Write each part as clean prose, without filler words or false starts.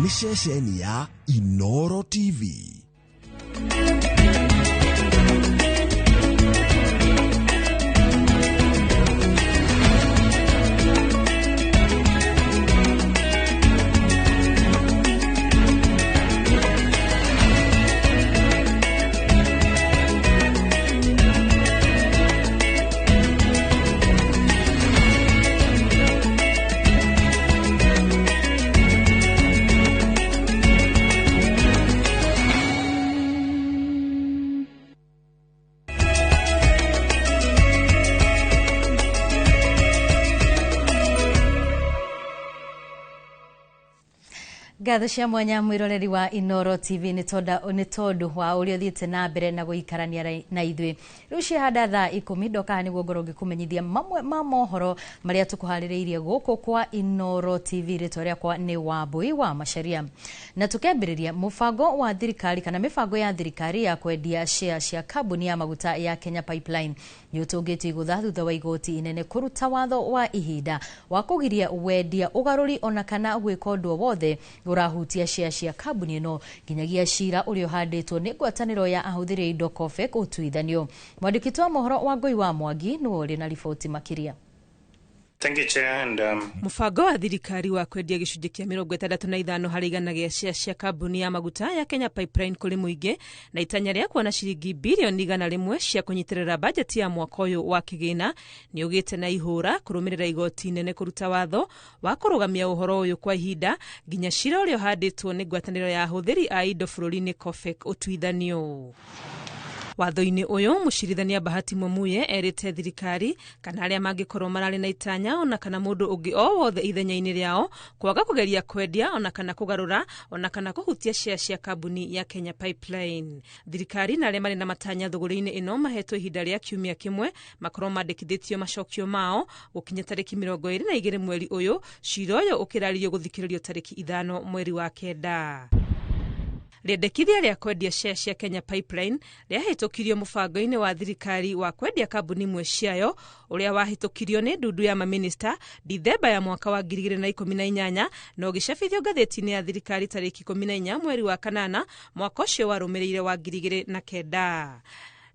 nĩ ceceni ya Inoro TV. Gatho cia mwanya mwiroreri wa Inoro TV ni tondu wa uria thiete na mbere na guikarania na ithwe. Riu cihanda thaa 10 ndoka niguo ngorogi kumenyithia mamwe ma mohoro maria tukuhaririirie guku kwa Inoro TV. Ritwa riakwa ni Wambui wa Macharia. Na tukembiriria mubango wa thirikari kana mibango ya thirikari ya kwendia share cia kambuni ya maguta ya Kenya Pipeline ni utungiti gutha thutha wa igoti inene kuruta watho wa ihinda wa kugiria wendia ugaruri ona kana gwika undu wothe urahutia share cia kambuni no nginyagia shira urio handitwo ni ngwataniro ya ahuthiri indo COFEC utuithanio. Mwandiki wa mohoro wa Ngui wa Mwangi no uri na riboti makiria. Thank you, Chair. And mubango wa thirikari wa kwendia gicunjĩ kĩa 65 harĩ igana gĩa share cia kambuni ya maguta ya Kenya Pipeline kũrĩ mũingĩ na itanya rĩa kuona ciringi bilioni 100 cia kũnyitĩrĩra bajeti ya mwaka ũyũ wa kĩgĩna nĩ ũgĩte na ihũra kũrũmĩrĩra igoti inene kũruta watho wa kũrũgamia ũhoro ũyũ kwa ihinda nginya cira ũrĩa handĩtwo nĩ ngwatanĩro ya ahũthĩri a indo bũrũri-inĩ COFEC ũtuithanio. Watho-inĩ ũyũ mũcirithania Bahati Mwamuye erĩte thirikari kana arĩa mangĩkorwo mararĩ na itanya ona kana mũndũ ũngĩ o wothe ithenya-inĩ rĩao kwaga kũgeria kwendia ona kana kũgarũra ona kana kũhutia share cia kambuni ya Kenya Pipeline. Thirikari na arĩa marĩ na matanya thũgũrĩ-inĩ ĩno mahetwo ihinda rĩa kiumia kĩmwe makorwo mandĩkithĩtio macokio mao gũkinya tarĩki 22 mweri ũyũ, cira ũyũ ũkĩrarĩrio gũthikĩrĩrio tarĩki 5 mweri wa kenda. Rĩendekithia rĩa kwendia share cia Kenya Pipeline rĩahĩtũkirio mũbango-inĩ wa thirikari wa kwendia kambuni imwe ciayo ũrĩa wahĩtũkirio nĩ ndundu ya maminista Dithemba ya mwaka wa 2018 na ũgĩcabithio ngathĩti-inĩ ya thirikari tarĩki 14 mweri wa kanana mwaka ũcio warũmĩrĩire wa 2009.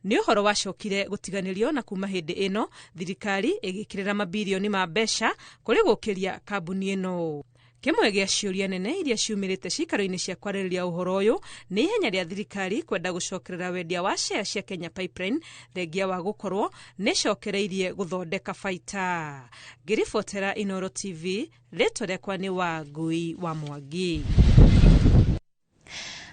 Nĩ ũhoro wacokire gũtiganĩrio na kuma hĩndĩ ĩno thirikari ĩgĩkĩrĩra mabilioni ma mbeca kũrĩ gũkĩria kambuni ĩno. Kimwe gĩa ciũria nene iria ciumĩrĩte cikaro-inĩ cia kwarĩrĩria ũhoro ũyũ nĩ ihenya rĩa thirikari kwenda gũcokerera wendia wa share cia Kenya Pipeline thengia wa gũkorwo nĩcokereirie gũthondeka baita. Ngĩribotera Inoro TV, rĩtwa rĩakwa nĩ Wangui wa Mwangi.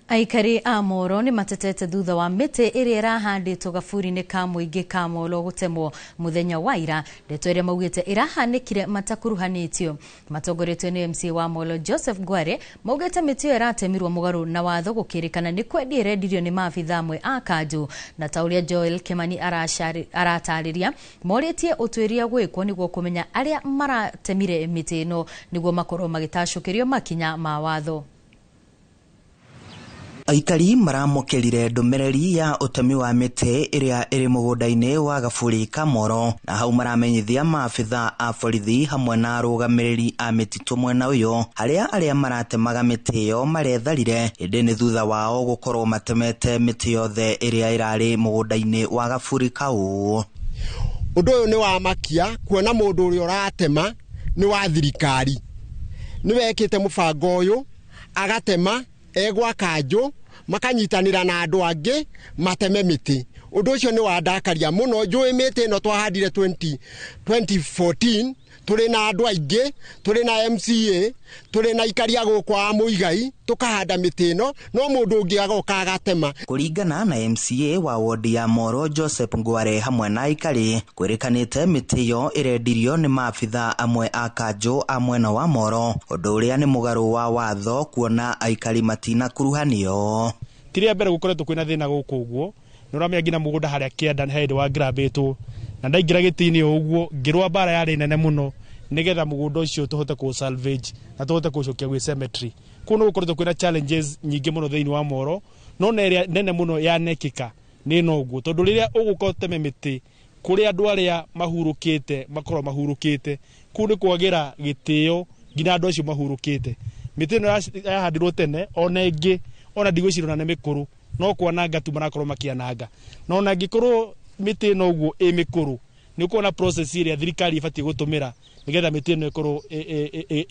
Aikari a Moro ni matetete thutha wa mĩtĩ ĩrĩa ĩrahandĩtwo gaburi-inĩ ka mũingĩ ka Molo gũtemwo mũthenya wa ira. Ndeto ĩrĩa maugĩte ĩrahanĩkire matakuruhanĩtio. Matongoretio nĩ MC wa Molo Joseph Gware maugĩte mĩtĩ ĩyo ĩratemirwo mũgarũ na watho gũkĩrĩkana nĩ kwendia ĩrendirio nĩ maabitha amwe a kanjũ. Na ta ũrĩa Joel Kimani aratarĩria morĩtie ũtuĩria gwĩkwo nĩguo kũmenya arĩa maratemire mĩtĩ ĩno nĩguo makorwo magĩtacũkĩrio makinya ma watho. Aikari maramokerire ndũmĩrĩri ya ũtemi wa mĩtĩ ĩrĩa ĩrĩ mũgũnda-inĩ wa gaburi ka Moro na hau maramenyithia maabitha a borithi hamwe na arũgamĩrĩri a mĩtitũ mwena ũyũ arĩa maratemaga mĩtĩ ĩyo maretharire hĩndĩ nĩ thutha wao gũkorwo matemete mĩtĩ yothe ĩrĩa ĩrarĩ mũgũnda-inĩ wa gaburi kau. Ũndũ ũyũ nĩ wa makia kuona mũndũ ũrĩa ũratema nĩ wa thirikari. Nĩ wekĩte mũbango ũyũ agatema egwa kanjũ makanyitanĩra na andũ angĩ mateme mĩtĩ. Ũndũ ũcio nĩ wandakaria mũno. Njũĩ mĩtĩ ĩno twahandire 2014 tũrĩ na andũ aingĩ, tũrĩ na MCA, tũrĩ na ikaria gũkũ a Muigai tukahanda mĩtĩ ĩno no mũndũ ũngĩ agoka agatema. Kũringana na MCA wa wodi ya Moro Joseph Ngware hamwe na ikari kwĩrĩkanĩte mĩtĩ ĩyo ĩrendirio nĩ maabitha amwe a kanjũ a mwena wa Moro, ũndũ ũrĩa nĩ mũgarũ wa watho kuona aikari matina kuruhanio. Tiria mbere gũkoretwo kwĩna thĩna gũkũ ũguo nĩũramenya nginya mũgũnda harĩa kĩenda hĩndĩ wa grabĩtwo na ndaingĩra gĩtĩ-inĩ ũguo ngĩrũa bara yarĩ nene mũno nĩgetha mũgũnda ũcio tũhote kũ salvage na tũhote kũcokia gwĩ cemetery. Kuno gũkoretwo kwĩna challenges nyingĩ mũno thĩinĩ wa Moro no area nene mũno yanekĩka nĩ no ũguo tondũ rĩrĩa ũgũkorwo teme mĩtĩ kũrĩa andũ arĩa mahurũkĩte makorwo mahurũkĩte kũu nĩ kwagĩra gĩtĩo nginya andũ acio mahurũkĩte mĩtĩ ĩno yahandirwo tene ona ĩngĩ ona ndigwĩciria nĩ mĩkũrũ no kwananga tu marakorwo makĩananga no ona ngĩkorwo mĩtĩ ĩno ũguo ĩ mĩkũrũ nĩ kuona process ĩrĩa thirikari ĩbatiĩ gũtũmĩra nigetha mĩtĩ ĩno ĩkorwo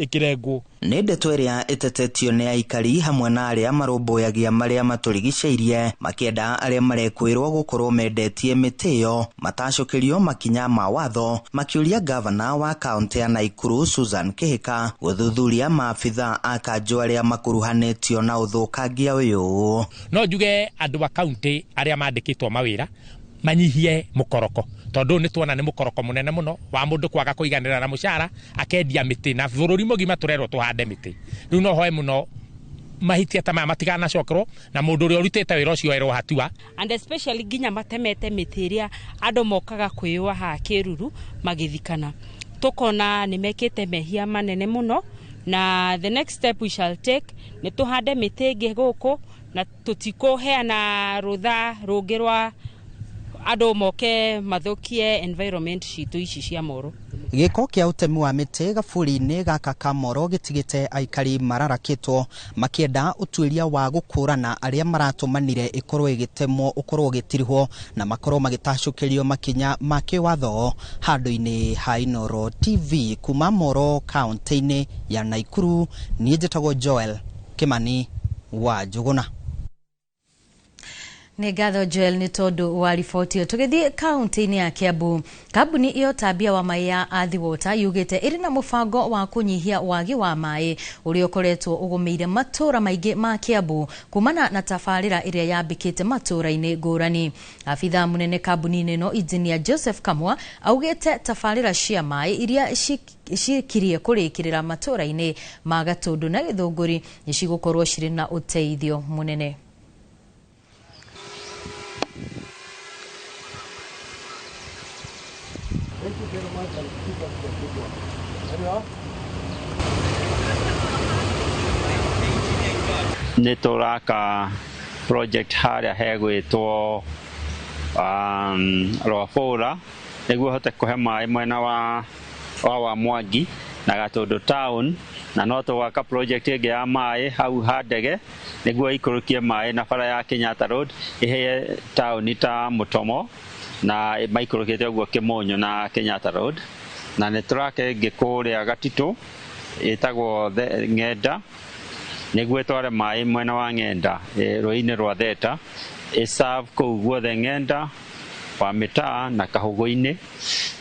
ĩkĩrengwo. Nĩ ndeto ĩrĩa ĩtetetio nĩ aikari hamwe na arĩa marũmbũyagia marĩa matũrigicĩirie makĩenda arĩa marekwĩrwo gũkorwo mendetie mĩtĩ ĩyo matacũkĩrio makinya ma watho makĩũria gavana wa kaunti ya Nakuru Susan Kihika gũthuthuria maabitha a kanjũ arĩa makuruhanĩtio na ũthũkangia ũyũ. No njuge andũ a kaunti arĩa mandĩkĩtwo mawĩra manyihie mũkoroko tondu nĩ tuona nĩ mũkoroko mũnene mũno wa mũndũ kwaga kũiganĩra na mũcara akendia mĩtĩ na bũrũri mũgima tũrerwo tũhande mĩtĩ. Rĩu no hoe mũno mahitia ta maya matiganacokerwo na mũndũ ũrĩa ũrutĩte wĩra ũcio erwo hatua. And especially nginya matemete mĩtĩ ĩrĩa andũ mokaga kwĩyũa haha Kĩruru magĩthikana. Tũkona nĩ mekĩte mehia manene mũno na the next step we shall take nĩ tũhande mĩtĩ ĩngĩ gũkũ na tũtikũheana rũtha rũngĩ rwa andũ moke mathukie environment citu ici cia Moro. Gĩko kĩa ũtemi wa mĩtĩ gabũri-inĩ gaka ka Moro gĩtigĩte aikari mararakĩtwo makĩenda ũtuĩria wa gũkũrana arĩa maratũmanire ĩkorwo ĩgĩtemwo ũkorwo ũgĩtirihwo na makorwo magĩtacũkĩrio makinya ma kĩwatho handũ-inĩ ha Inooro TV kuma Moro kaunti-inĩ ya Nakuru. Niĩ njĩtagwo Joel Kimani wa Njuguna. Nĩ ngatho Joel nĩ tondũ wa riboti ĩyo. Tũgĩthiĩ kaunti-inĩ ya Kiambu, kambuni ĩyo Tabia wa Mai ya Athi Water yugĩte ĩrĩ na mũbango wa kũnyihia wagi wa maĩ ũrĩa ũkoretwo ũgũmĩire matũũra maingĩ ma Kiambu kumana na tabarĩra ĩrĩa yambĩkĩte matũũra-inĩ ngũrani. Abitha mũnene kambuni-inĩ ĩno Engineer Joseph Kamwa augĩte tabarĩra cia maĩ iria cikirie kũrĩkĩrĩra matũũra-inĩ ma Gatũndũ na Gĩthũngũri nĩ cigũkorwo cirĩ na ũteithio mũnene. Nĩ tũraka project harĩa hegwĩtwo Rwabũra nĩguo hote kũhe maĩ mwena wa Mwangi na Gatũndũ town na no tũgwaka project ĩngĩ ya maĩ hau ha ndege nĩguo ikũrũkie maĩ na bara ya Kenyatta Road ihe town ta Mũtomo na maikũrũkĩte ũguo Kĩmũnyo na Kenyatta Road na nĩ tũraka ĩngĩ kũrĩa Gatitũ ĩtagwo Ng'enda nĩguo ĩtware maĩ mwena wa Ng'enda rũĩ-inĩ rwa Theta ĩserve kũu guothe Ng'enda wa Mĩtaa na Kahũgũ-inĩ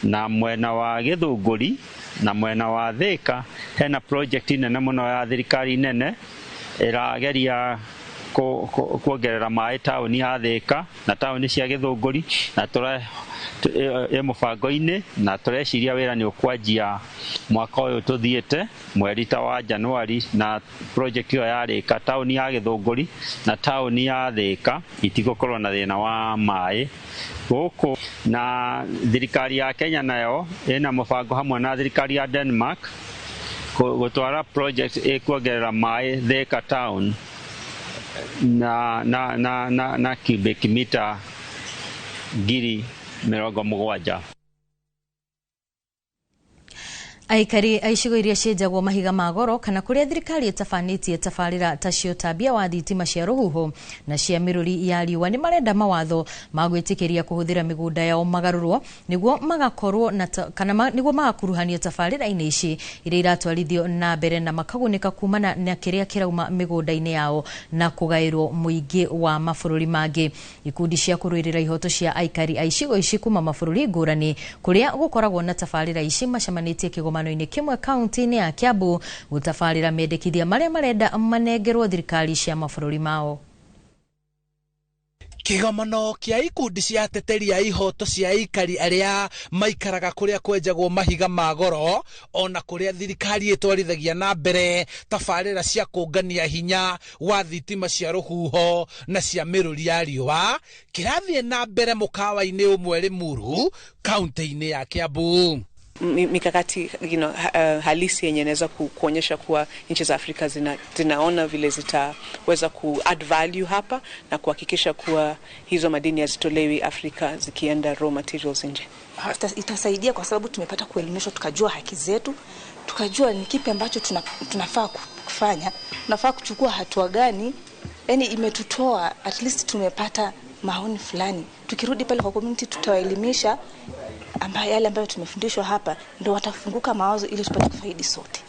na mwena wa Gĩthũngũri na mwena wa Thĩka hena project nene mũno ya thirikari nene ĩrageria kuongerera maĩ taũni ya Thĩka na taũni cia Gĩthũngũri na mũbango-inĩ na tũreciria wĩra nĩ ũkwanjia mwaka ũyũ tũthiĩte mweri ta wa Januari na project ĩyo yarĩka taũni ya Gĩthũngũri na taũni ya Thĩka itigũkorwo na thĩna wa maĩ gũkũ. Na thirikari ya Kenya nayo ĩna mũbango hamwe na thirikari ya Denmark gũtwara project ĩkuongerera maĩ Thĩka town na cubic mita 70,000. Aikari aicigo iria cienjagwo mahiga ma goro kana kũrĩa thirikari ĩtabanĩtie tabarĩra tacio Tabia wa thitima cia rũhuho na cia mĩrũri ya riũa nĩ marenda mawatho ma gwĩtĩkĩria kũhũthĩra mĩgũnda yao magarũrwo nĩguo magakorwo nĩguo magakuruhanio tabarĩra-inĩ ici iria iratwarithio na mbere na makagunĩka kumana na kĩrĩa kĩrauma mĩgũnda-inĩ yao na kũgaĩrwo mũingĩ wa mabũrũri mangĩ. Ikundi cia kũrũĩrĩra ihoto cia aikari aicigo ici kuma mabũrũri ngũrani kũrĩa gũkoragwo na tabarĩra ici macemanĩtie kĩgomano-inĩ kĩmwe kaunti-inĩ ya Kiambu gũtabarĩra mendekithia marĩa marenda manengerwo thirikari cia mabũrũri mao. Kĩgomano kĩa ikundi cia ateteri ya ihoto cia aikari arĩa maikaraga kũrĩa kwenjagwo mahiga ma goro ona kũrĩa thirikari ĩtwarithagia na mbere tabarĩra cia kũngania hinya wa thitima cia rũhuho na cia mĩrũri ya riũa kĩrathiĩ na mbere mũkawa-inĩ ũmwe Limuru kaunti-inĩ ya Kiambu. Mikakati halisi yenye inaweza kuonyesha kuwa nchi za Afrika zinaona vile zitaweza add value hapa na kuhakikisha kuwa hizo madini hazitolewi Afrika zikienda raw materials nje. Itasaidia kwa sababu tumepata kuelimishwa tukajua haki zetu tukajua ni kipi ambacho tunafaa kufanya, tunafaa kuchukua hatua gani. Yani imetutoa, at least tumepata maoni fulani. Tukirudi pale kwa community tutawaelimisha yale ambayo tumefundishwa hapa, ndio watafunguka mawazo ili tupate kufaidi sote.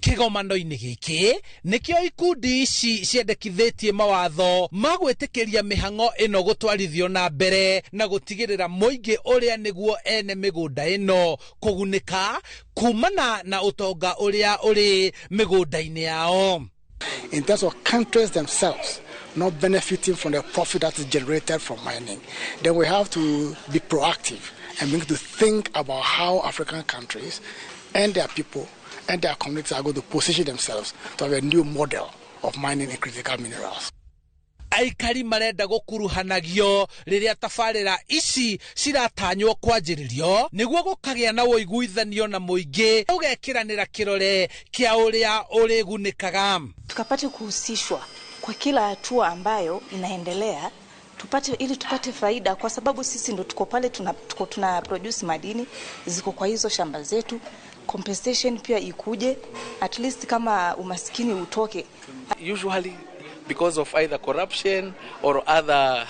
Kigomano-inĩ gĩkĩ nĩkĩo ikundi ici ciendekithĩtie mawatho magwĩtĩkĩria mĩhang'o ĩno gũtwarithio na mbere na gũtigĩrĩra mũingĩ ũrĩa nĩguo ene mĩgũnda ĩno kũgunĩka kumana na ũtonga ũrĩa ũrĩ mĩgũnda-inĩ yao. In terms of countries themselves not benefiting from the profit that is generated from mining, then we have to be proactive and begin to think about how African countries and their people and their communities are going to position themselves to have a new model of mining and critical minerals. Aikari marenda gũkuruhanagio rĩrĩa tabarĩra ici ciratanywo kwanjĩrĩrio nĩguo gũkagĩa na ũiguithanio na mũingĩ ũgekĩranĩra kĩrore kĩa ũrĩa ũrĩgunĩkaga. Tukapate kuhusishwa kwa kila hatua ambayo inaendelea, ili tupate faida, kwa sababu sisi ndo tuko pale tuna produce madini ziko kwa hizo shamba zetu. Compensation pia ikuje, at least kama umaskini utoke. Usually because of either corruption or other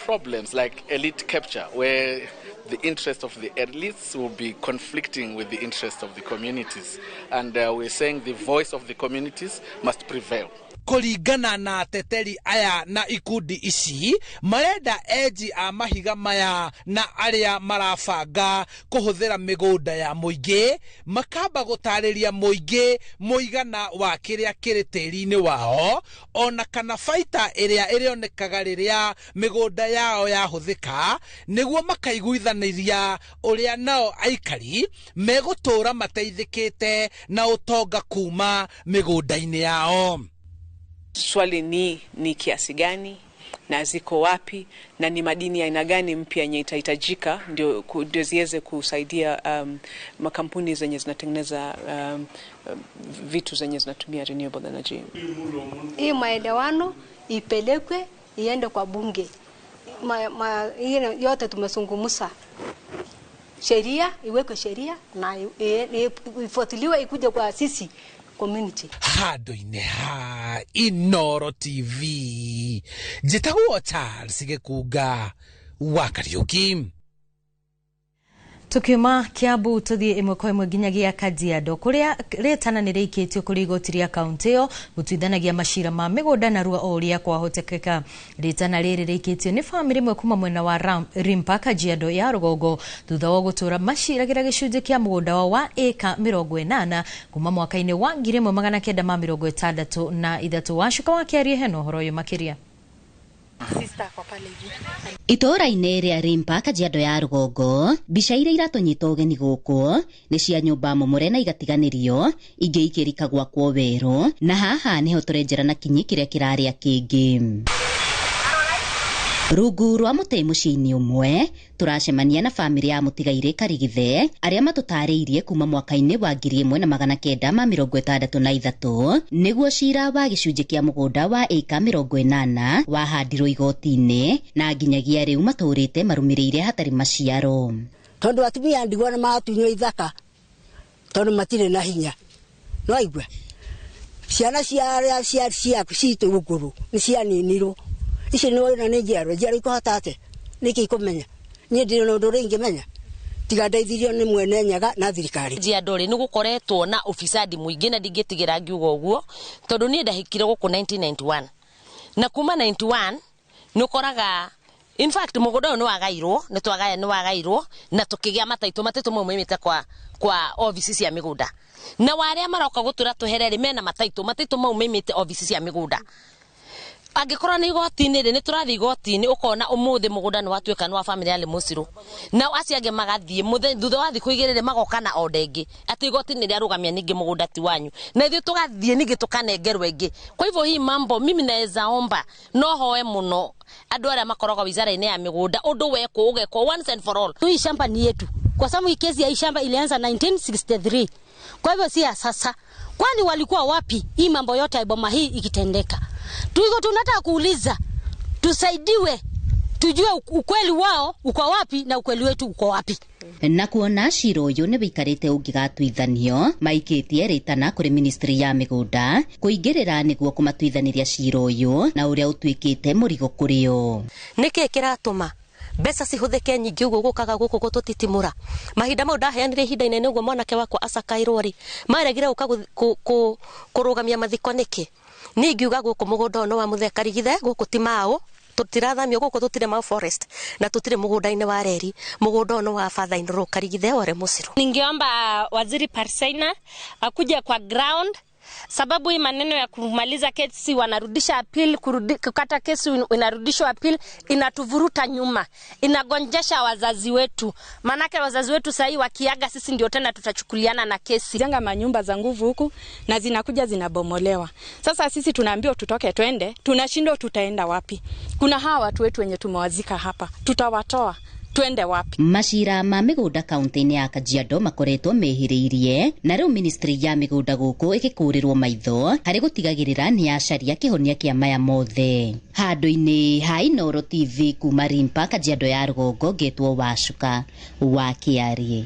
problems like elite capture, where the interest of the elites will be conflicting with the interest of the communities, and we're saying the voice of the communities must prevail. Kũringana na ateteri aya na ikundi ici marenda eji a mahiga maya na arĩa marabanga kũhũthĩra mĩgũnda ya mũingĩ makamba gũtarĩria mũingĩ mũigana wa kĩrĩa kĩrĩ tĩri-inĩ wao, ona kana baita ĩrĩa ĩrĩonekaga rĩrĩa mĩgũnda yao yahũthĩka, nĩguo makaiguithanĩria ũrĩa nao aikari megũtũra mateithĩkĩte na ũtonga kuma mĩgũnda-inĩ yao. Swali ni kiasi gani na ziko wapi na ni madini ya aina gani mpya yenye itahitajika ndio ziweze kusaidia makampuni zenye zinatengeneza vitu zenye zinatumia renewable energy. Hii maelewano ipelekwe iende kwa bunge. Yote tumezungumza. Sheria iwekwe sheria na ifuatiliwe ikuje kwa sisi community. Handũ-inĩ ha Inoro TV njĩtagwo Charles Gĩkunga wa Kariũki. Tukiuma Kiambu tuthie imwe kwa imwe nginyagia Kajiado kuria retana ni reikitio kuri igoti ria kaunti yo gutuithanagia mashira ma migunda na rua oria kwa hotekeka. Retana riri reikitio ni family imwe kuma mwena wa Rimpa Kajiado ya Rugongo thutha wa gutura mashira gira gicunje kia mugunda wa eka 80 kuma mwaka-ini wa 1963 washuka wakiaria heno horo yo makiria. Itora-inĩ rĩa Rimpa Kajiado ya Rugongo, mbica iria iratũnyita ũgeni gũkũ nĩ cia nyũmba momore na igatiganĩrio, ingĩ ikĩrika gwakwo werũ, na haha nĩho tũrenjera na kinyi kĩrĩa kĩrarĩa kĩngĩ. Rungu rwa mũtĩ mũciĩ-inĩ ũmwe turacemania na family ya Mũtigairĩ Karigithe arĩa matũtarĩirie kuma mwaka-inĩ wa 1963 nĩguo cira wa gĩcunjĩ kĩa mũgũnda wa eka 80 wahandirwo igoti-inĩ na nginyagia rĩu matũrĩte marũmĩrĩire hatarĩ maciaro. Tondũ atumia ndigwa na matunywo ithaka tondũ matirĩ na hinya. No aigua ciana cia citũ gũkũrũ nĩ cianinirwo. Ici no na njiaro ikohota ate niki ikumenya nie ndire no ndore ingimenya tiga ndeithirio ni mwene nyaga na thirikari. Kajiado ri nigukoretwo na ofisadi muingi na ndingitigira ngiugo uguo tondu ni ndahikire guku 1991 na kuma 91 nukoraga in fact mugunda no wagairwo ni wagairwo na tukigia mataitu mumimite kwa ofisi cia migunda na waria maroka gutura tuherere mena mataitu mumimite ofisi cia migunda. Angĩkorwo nĩ igoti-inĩ rĩ nĩ tũrathiĩ igoti-inĩ ũkona ũmũthĩ mũgũnda nĩ watuĩka nĩ wa family ya Mũcirũ na acio angĩ magathiĩ thutha wa thikũ igĩrĩ magoka na order ĩngĩ atĩ igoti nĩ rĩarũgamia ningĩ mũgũnda ti wanyu na ithuĩ tũgathiĩ ningĩ tũkanengerwo ĩngĩ. Kwa hivyo hii mambo mimi naweza omba no hoe muno andũ arĩa makoragwo wizara-inĩ ya mĩgũnda ũndũ wekwo ũgekwo once and for all. Hii shamba ni yetu kwa sababu kesi ya hii shamba ilianza 1963 kwa hivyo si ya sasa. Kwani walikuwa wapi hii mambo yote ya boma hii ikitendeka? Tuiko tunataka kuuliza tusaidiwe tujue ukweli wao uko wapi na ukweli wetu uko wapi. Na kuona cira uyu ni wikarite ungigatuithanio maikitie ritana kuri ministry ya migunda kuingirira niguo kumatuithaniria cira uyu na uria utwikite murigo kurio. Niki kiratuma besa cihuthike nyingi uguo gukaga guku gututitimura mahinda mau ndaheanire ihinda inene uguo mwanake wakwa acakairwo ri maregire uka kurugamia mathiko niki ningiuga guku mugunda no wa Muthekarigithe guku timao tutirathamio guku tutire ma forest na tutire mugunda-ini wa reri mugunda no wa Father Indoro Karigithe ore Musiru. Ningeomba Waziri Parsaina akuje kwa ground, sababu hii maneno ya kumaliza kesi wanarudisha appeal, kukata kesi inarudishwa appeal, inatuvuruta nyuma, inagonjesha wazazi wetu. Manake wazazi wetu sasa wakiaga sisi ndio tena tutachukuliana na kesi. Jenga manyumba za nguvu huku na zinakuja zinabomolewa. Sasa sisi tunaambiwa tutoke twende, tunashindwa tutaenda wapi? Kuna hawa watu wetu wenye tumewazika hapa, tutawatoa twende wapi? Macira ma migunda kaunti-ini ya Kajiado makoretwo mehiriirie na riu ministry ya migunda guku igikurirwo maitho hari gutigagirira ni yacaria kihonia kia maya mothe. Handu-ini ha Inoro TV kuma Rimpa, Kajiado ya Rugongo, ngetwo Wacuka wa Kiarie.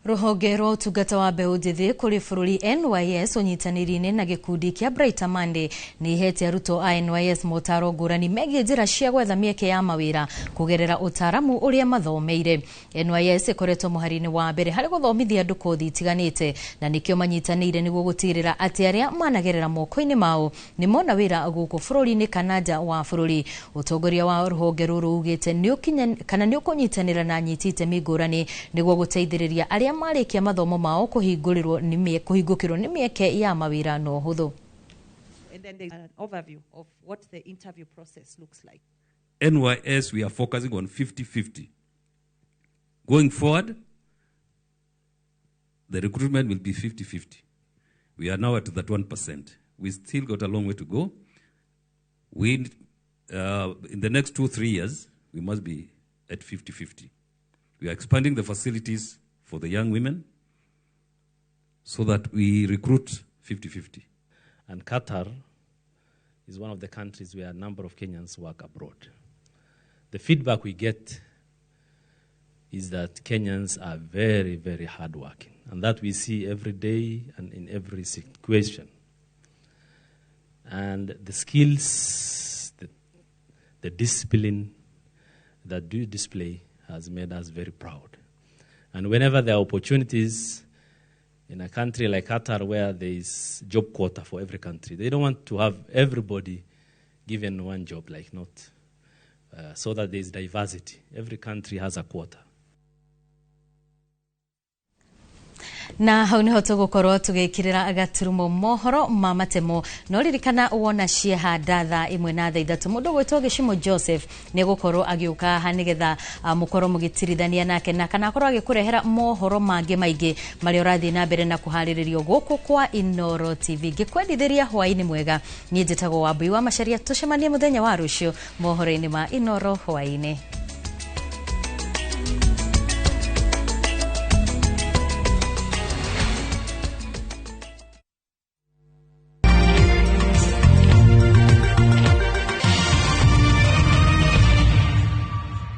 Ruhonge rwa utungata wa mbeũ njĩthĩ kũrĩ bũrũri NYS ũnyitanĩri-inĩ na gĩkundi kĩa Brighter Monday nĩ ihete arutwo a NYS motaro ngũrani megiĩ njĩra cia gwetha mĩeke ya mawĩra kũgerera ũtaramu ũrĩa mathomeire. NYS ĩkoretwo mũhari-inĩ wa mbere harĩ gũthomithia andũ kothi itiganĩte na nĩkĩo manyitanĩire nĩguo gũtigĩrĩra atĩ arĩa managerera moko-inĩ mao nĩ mona wĩra gũkũ bũrũri-inĩ kana nja wa bũrũri. Ũtongoria wa rũhonge rũrũ ugĩte nĩ ũkũnyitanĩra na anyiti itemi ngũrani nĩguo gũteithĩrĩria arĩa marikia mathomo mao kuhingukirwo ni mieke ya mawira no huthu. And then there's an overview of what the interview process looks like. NYS, we are focusing on 50-50. Going forward, the recruitment will be 50-50. We are now at that 1%. We still got a long way to go. In the next 2-3 years, we must be at 50-50. We are expanding the facilities for the young women so that we recruit 50-50. And Qatar is one of the countries where a number of Kenyans work abroad. The feedback we get is that Kenyans are very, very hardworking, and that we see every day and in every situation. And the skills, the discipline that do display has made us very proud. And whenever there are opportunities in a country like Qatar where there is job quota for every country, they don't want to have everybody given one job, like not, so that there is diversity. Every country has a quota. Na hau niho tugukorwo tugikirira agaturumo mohoro ma matemo no ririkana wona cieha ndatha imwe na tha ithatu mundu gwitwo Gicimo Joseph ni gukorwo agiuka hanigetha mukorwo mugitirithania nake na kana akorwo agikurehera mohoro mangi maingi mari urathi na mbere na kuhariririo guku kwa Inoro TV. Gikwendithiria hwaini mwega ni njitagwo Wambui wa Macharia. Tucemanie muthenya wa rucio mohoro-ini ma Inoro hwaini.